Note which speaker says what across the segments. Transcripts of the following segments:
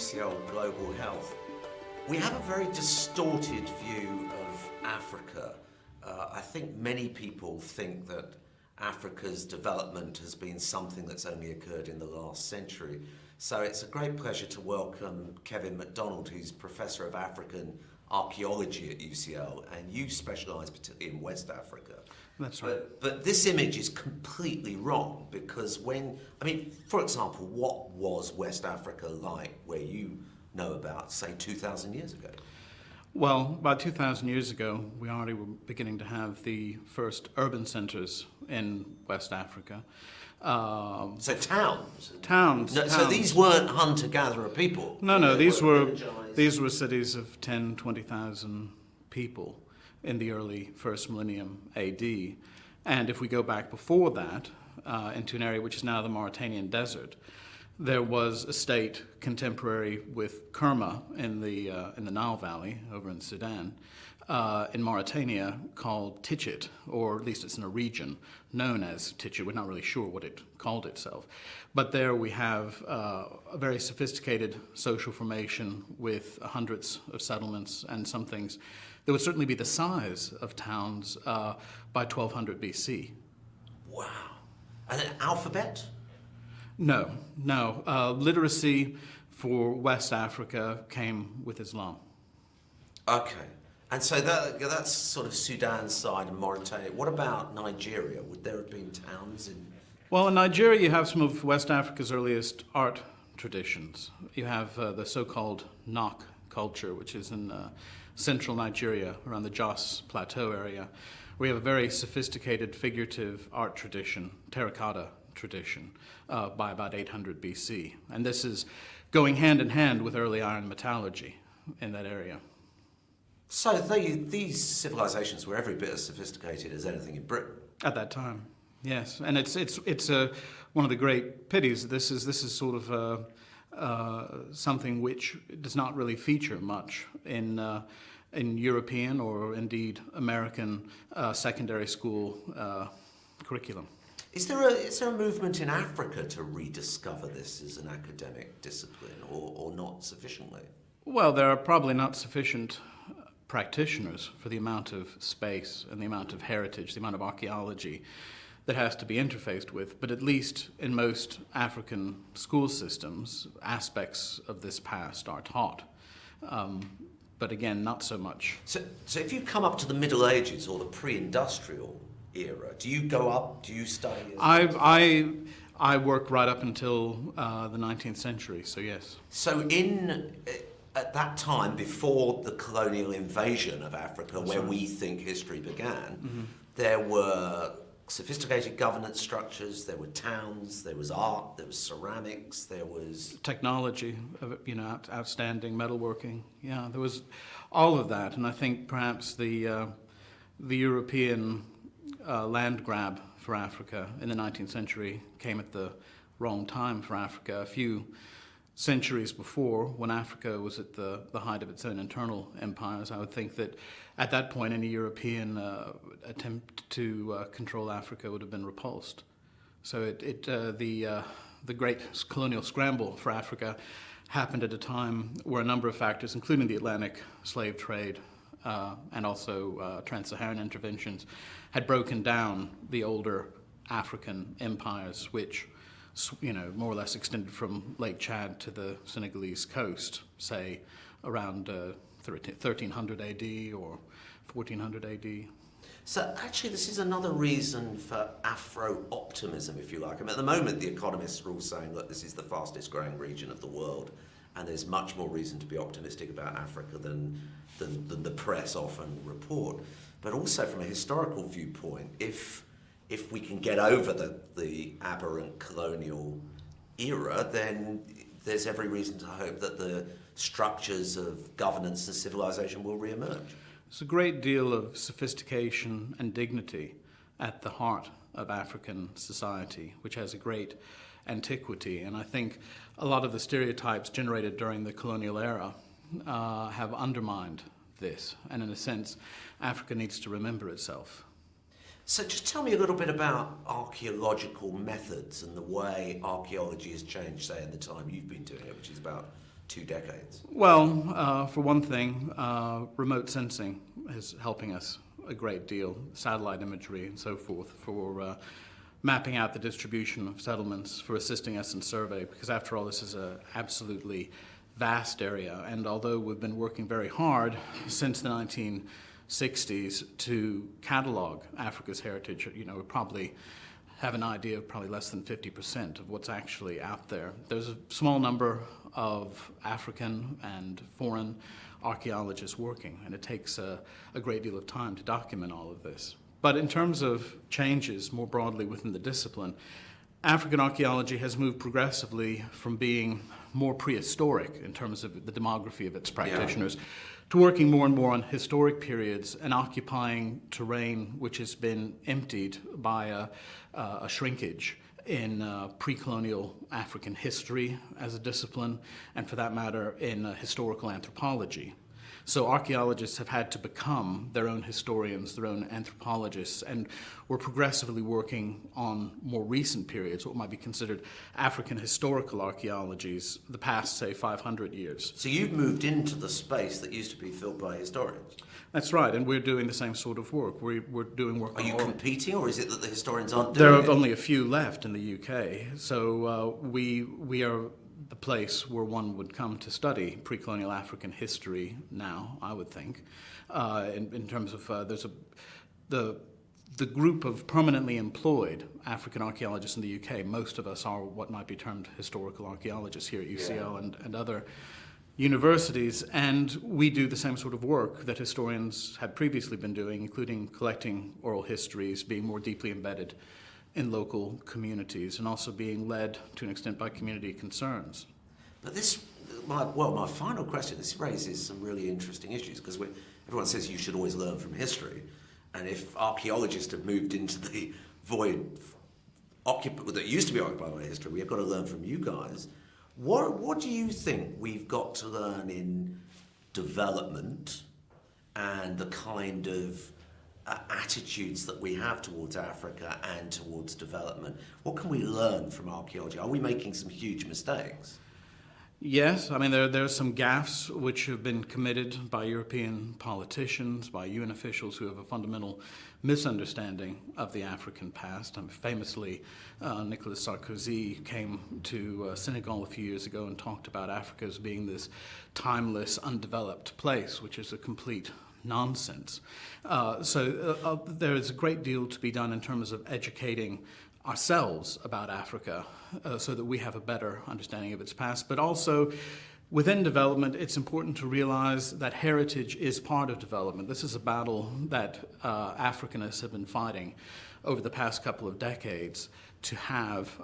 Speaker 1: UCL Global Health. We have a very distorted view of Africa. I think many people think that Africa's development has been something that's only occurred in the last century. So it's a great pleasure to welcome Kevin MacDonald, who's Professor of African Archaeology at UCL, and you specialise particularly in West Africa.
Speaker 2: That's right.
Speaker 1: But this image is completely wrong because for example, what was West Africa like where you know about, say, 2,000 years ago?
Speaker 2: Well, about 2,000 years ago, we already were beginning to have the first urban centres in West Africa.
Speaker 1: So towns?
Speaker 2: Towns.
Speaker 1: So these weren't hunter-gatherer people?
Speaker 2: No, these were cities of 10, 20,000 people in the early first millennium AD. And if we go back before that, into an area which is now the Mauritanian desert, there was a state contemporary with Kerma in the Nile Valley over in Sudan, in Mauritania, called Tichit, or at least it's in a region known as Tichit. We're not really sure what it called itself. But there we have a very sophisticated social formation with hundreds of settlements and some things that would certainly be the size of towns by 1200 BC.
Speaker 1: Wow. And an alphabet?
Speaker 2: No. Literacy for West Africa came with Islam.
Speaker 1: Okay. And so that's sort of Sudan's side and Mauritania. What about Nigeria? Would there have been towns in...
Speaker 2: Well, in Nigeria, you have some of West Africa's earliest art traditions. You have the so-called Nok culture, which is in central Nigeria, around the Jos Plateau area. We have a very sophisticated figurative art tradition, terracotta tradition, by about 800 BC. And this is going hand in hand with early iron metallurgy in that area.
Speaker 1: So these civilizations were every bit as sophisticated as anything in Britain?
Speaker 2: At that time, yes. And it's one of the great pities. This is sort of something which does not really feature much in European or indeed American secondary school curriculum.
Speaker 1: Is there a movement in Africa to rediscover this as an academic discipline, or not sufficiently?
Speaker 2: Well, there are probably not sufficient practitioners for the amount of space and the amount of heritage, the amount of archaeology that has to be interfaced with. But at least in most African school systems, aspects of this past are taught. But again, not so much.
Speaker 1: So if you come up to the Middle Ages or the pre-industrial era, do you go up, do you study?
Speaker 2: I work right up until the 19th century, so yes.
Speaker 1: So at that time, before the colonial invasion of Africa, where we think history began, there were sophisticated governance structures, there were towns, there was art, there was ceramics, there was...
Speaker 2: technology, outstanding metalworking. Yeah, there was all of that. And I think perhaps the European land grab for Africa in the 19th century came at the wrong time for Africa. A few centuries before, when Africa was at the height of its own internal empires, I would think that at that point any European attempt to control Africa would have been repulsed. So the great colonial scramble for Africa happened at a time where a number of factors, including the Atlantic slave trade and also trans-Saharan interventions, had broken down the older African empires, which more or less extended from Lake Chad to the Senegalese coast, say around 1300 AD or 1400 AD.
Speaker 1: So actually this is another reason for Afro-optimism, if you like. At the moment the economists are all saying, look, this is the fastest growing region of the world, and there's much more reason to be optimistic about Africa than the press often report. But also from a historical viewpoint, if we can get over the aberrant colonial era, then there's every reason to hope that the structures of governance and civilization will re-emerge.
Speaker 2: There's a great deal of sophistication and dignity at the heart of African society, which has a great antiquity. And I think a lot of the stereotypes generated during the colonial era have undermined this. And in a sense, Africa needs to remember itself.
Speaker 1: So just tell me a little bit about archaeological methods and the way archaeology has changed, say, in the time you've been doing it, which is about 2 decades?
Speaker 2: Well, for one thing, remote sensing is helping us a great deal, satellite imagery and so forth, for mapping out the distribution of settlements, for assisting us in survey, because after all, this is an absolutely vast area. And although we've been working very hard since the 1960s to catalog Africa's heritage, we probably have an idea of probably less than 50% of what's actually out there. There's a small number of African and foreign archaeologists working, and it takes a great deal of time to document all of this. But in terms of changes more broadly within the discipline, African archaeology has moved progressively from being more prehistoric in terms of the demography of its practitioners to working more and more on historic periods and occupying terrain which has been emptied by a shrinkage in pre-colonial African history as a discipline, and for that matter, in historical anthropology. So archaeologists have had to become their own historians, their own anthropologists, and we're progressively working on more recent periods, what might be considered African historical archaeologies, the past, say, 500 years.
Speaker 1: So you've moved into the space that used to be filled by historians?
Speaker 2: That's right, and we're doing the same sort of work. We're doing work
Speaker 1: Are
Speaker 2: on
Speaker 1: you competing, or is it that the historians aren't
Speaker 2: There
Speaker 1: doing
Speaker 2: are
Speaker 1: it?
Speaker 2: only a few left in the UK, so we are the place where one would come to study pre-colonial African history now, I would think. In terms of the group of permanently employed African archaeologists in the UK, most of us are what might be termed historical archaeologists here at UCL and other universities, and we do the same sort of work that historians had previously been doing, including collecting oral histories, being more deeply embedded in local communities, and also being led to an extent by community concerns.
Speaker 1: But my final question, this raises some really interesting issues, because everyone says you should always learn from history, and if archaeologists have moved into the void that used to be occupied by history, we've got to learn from you guys. What do you think we've got to learn in development and the kind of attitudes that we have towards Africa and towards development? What can we learn from archaeology? Are we making some huge mistakes?
Speaker 2: Yes, I mean, there are some gaffes which have been committed by European politicians, by UN officials who have a fundamental misunderstanding of the African past. Famously, Nicolas Sarkozy came to Senegal a few years ago and talked about Africa as being this timeless, undeveloped place, which is a complete nonsense. So there is a great deal to be done in terms of educating ourselves about Africa so that we have a better understanding of its past. But also, within development, it's important to realize that heritage is part of development. This is a battle that Africanists have been fighting over the past couple of decades, to have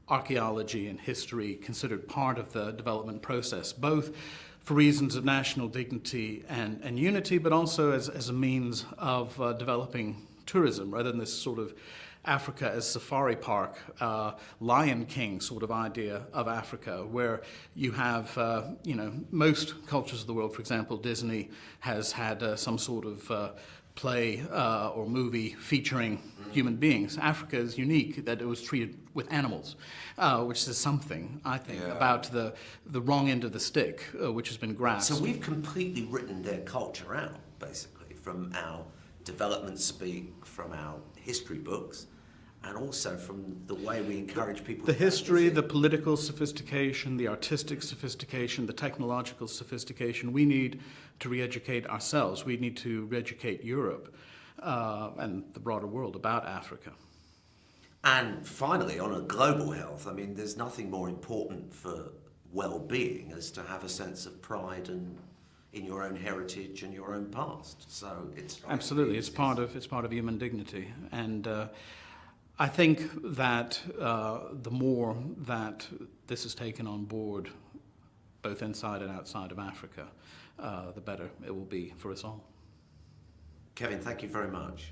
Speaker 2: archaeology and history considered part of the development process, both for reasons of national dignity and unity, but also as a means of developing tourism, rather than this sort of Africa as safari park, Lion King sort of idea of Africa, where you have, most cultures of the world, for example, Disney has had some sort of play or movie featuring human beings. Africa is unique that it was treated with animals, which says something, I think, about the wrong end of the stick, which has been grasped.
Speaker 1: So we've completely written their culture out, basically, from our development speak, from our history books, and also from the way we encourage people
Speaker 2: The
Speaker 1: to
Speaker 2: history, the political sophistication, the artistic sophistication, the technological sophistication, we need to re-educate ourselves. We need to re-educate Europe and the broader world about Africa.
Speaker 1: And finally, on a global health, I mean, there's nothing more important for well-being as to have a sense of pride in your own heritage and your own past. So it's
Speaker 2: absolutely, it's part of human dignity, and I think that the more that this is taken on board, both inside and outside of Africa, the better it will be for us all.
Speaker 1: Kevin, thank you very much.